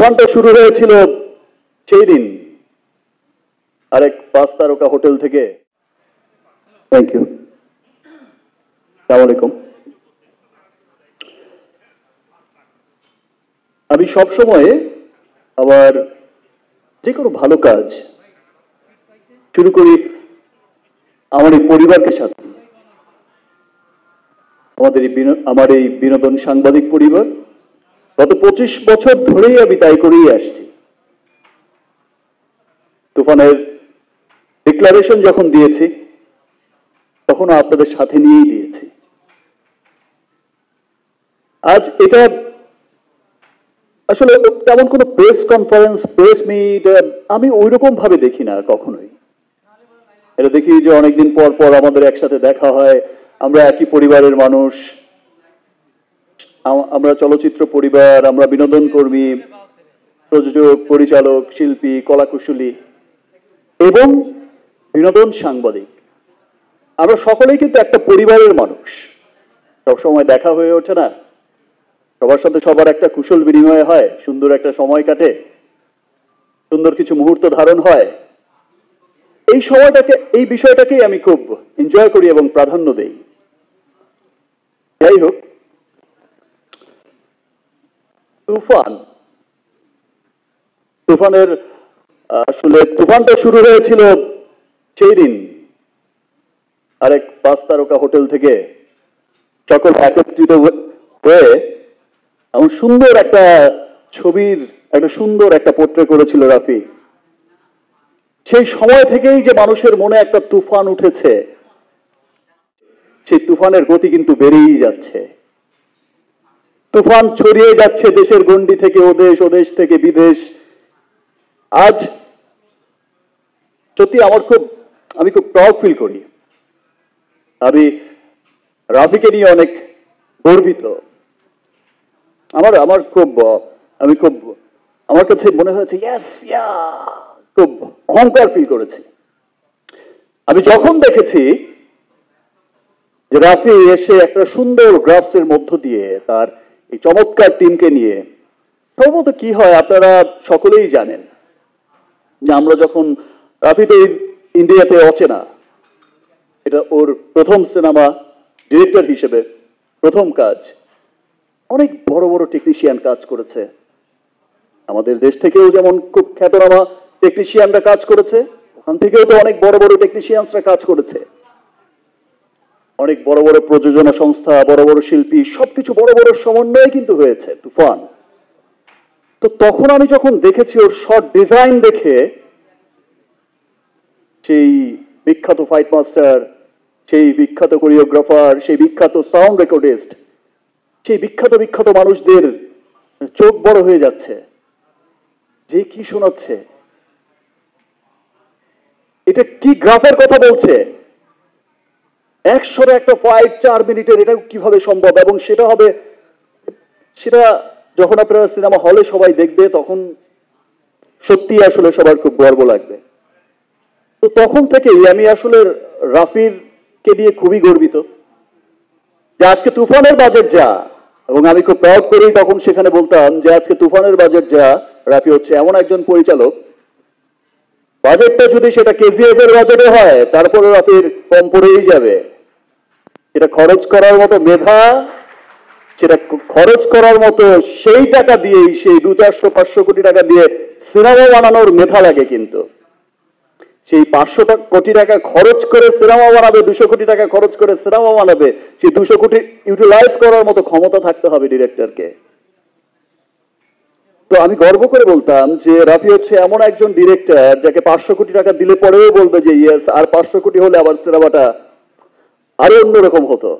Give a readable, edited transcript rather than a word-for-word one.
তুফানটা শুরু হয়েছিল সেই দিন আরেক 5 তারকা হোটেল থেকে। Thank you. আসসালামু আলাইকুম। আমি সবসময় আমার যে কোনো ভালো কাজ শুরু করি আমার এই পরিবারকে সাথে। আমার এই বিনোদন সাংবাদিক পরিবার গত 25 বছর ধরেই আমি তাই করেই আসছি। তুফানের ডিক্লারেশন যখন দিয়েছি তখন আপনাদের সাথে নিয়েই দিয়েছি। আজ এটা আসলে তেমন কোনো প্রেস কনফারেন্স, প্রেস মিট আমি ওইরকম ভাবে দেখি না কখনোই। এটা দেখি যে অনেকদিন পর পর আমাদের একসাথে দেখা হয়, আমরা একই পরিবারের মানুষ, আমরা চলচ্চিত্র পরিবার, আমরা বিনোদন কর্মী, প্রযোজক, পরিচালক, শিল্পী, কলাকুশলী এবং বিনোদন সাংবাদিক। আমরা সকলেই কিন্তু একটা পরিবারের মানুষ। সবসময় দেখা হয়ে ওঠে না, সবার সাথে সবার একটা কুশল বিনিময় হয়, সুন্দর একটা সময় কাটে, সুন্দর কিছু মুহূর্ত ধারণ হয়। এই সময়টাকে, এই বিষয়টাকেই আমি খুব এনজয় করি এবং প্রাধান্য দেই। যাই হোক, তুফানের আসলে তুফানটা শুরু হয়েছিল সেই দিন আরেক 5 তারকা হোটেল থেকে সকল একত্রিত হয়ে এমন সুন্দর একটা ছবির একটা সুন্দর একটা পোর্ট্রেট করেছিল রাফি। সেই সময় থেকেই যে মানুষের মনে একটা তুফান উঠেছে, সেই তুফানের গতি কিন্তু বেড়েই যাচ্ছে। তুফান ছড়িয়ে যাচ্ছে দেশের গণ্ডি থেকে ওদেশ, ওদেশ থেকে বিদেশ। আজ সত্যি আমি খুব প্রাউড ফিল করি। আমি রাফিকে নিয়ে অনেক গর্বিত। আমার কাছে মনে হয়েছে খুব অহংকার ফিল করেছি আমি যখন দেখেছি যে রাফি এসে একটা সুন্দর গ্রাফসের মধ্য দিয়ে তার এই চমৎকার টিমকে নিয়ে। সম্ভবত কি হয় আপনারা সকলেই জানেন যে আমরা যখন রাফি তো ইন্ডিয়াতে অচেনা, এটা ওর প্রথম সিনেমা, ডিরেক্টর হিসেবে প্রথম কাজ। অনেক বড় বড় টেকনিশিয়ান কাজ করেছে, আমাদের দেশ থেকেও যেমন খুব খ্যাতনামা টেকনিশিয়ানরা কাজ করেছে, ওখান থেকেও তো অনেক বড় বড় টেকনিশিয়ানসরা কাজ করেছে। অনেক বড় বড় প্রযোজনা সংস্থা, বড় বড় শিল্পী, সবকিছু বড় বড় সমন্বয়ে কিন্তু হয়েছে তুফান। তো তখন আমি যখন দেখেছি ওর শর্ট ডিজাইন দেখে, সেই বিখ্যাত ফাইট মাস্টার, সেই বিখ্যাত কোরিওগ্রাফার, সেই বিখ্যাত সাউন্ড রেকর্ডিস্ট, সেই বিখ্যাত বিখ্যাত মানুষদের চোখ বড় হয়ে যাচ্ছে যে কি শোনাচ্ছে, এটা কি গ্রাফের কথা বলছে। 100 একটা ফাইট 4 মিনিটের, এটা কিভাবে সম্ভব? এবং সেটা যখন আপনারা সিনেমা হলে সবাই দেখবে তখন সত্যি আসলে সবার খুব গর্ব লাগবে। তো তখন থেকেই আমি আসলে রাফির কে নিয়ে খুবই গর্বিত যে আজকে তুফানের বাজেট যা, এবং আমি খুব প্রাউড করেই তখন সেখানে বলতাম যে আজকে তুফানের বাজেট যা, রাফি হচ্ছে এমন একজন পরিচালক, বাজেটটা যদি সেটা কেজিএফ এর বাজেটে হয় তারপরে রাফির কম পড়েই যাবে। সেটা খরচ করার মতো মেধা, সেটা খরচ করার মতো সেই টাকা দিয়েই, সেই 200-400 কোটি টাকা দিয়ে সিনেমা বানানোর মেধা লাগে। কিন্তু সেই 500 কোটি টাকা খরচ করে সিনেমা বানাবে, 200 কোটি টাকা খরচ করে সিনেমা বানাবে, সেই 200 কোটি ইউটিলাইজ করার মতো ক্ষমতা থাকতে হবে ডিরেক্টরকে। তো আমি গর্ব করে বলতাম যে রাফি হচ্ছে এমন একজন ডিরেক্টর যাকে 500 কোটি টাকা দিলে পরেও বলবে যে ইয়েস, আর 500 কোটি হলে আবার সিনেমাটা আরো অন্যরকম হতো।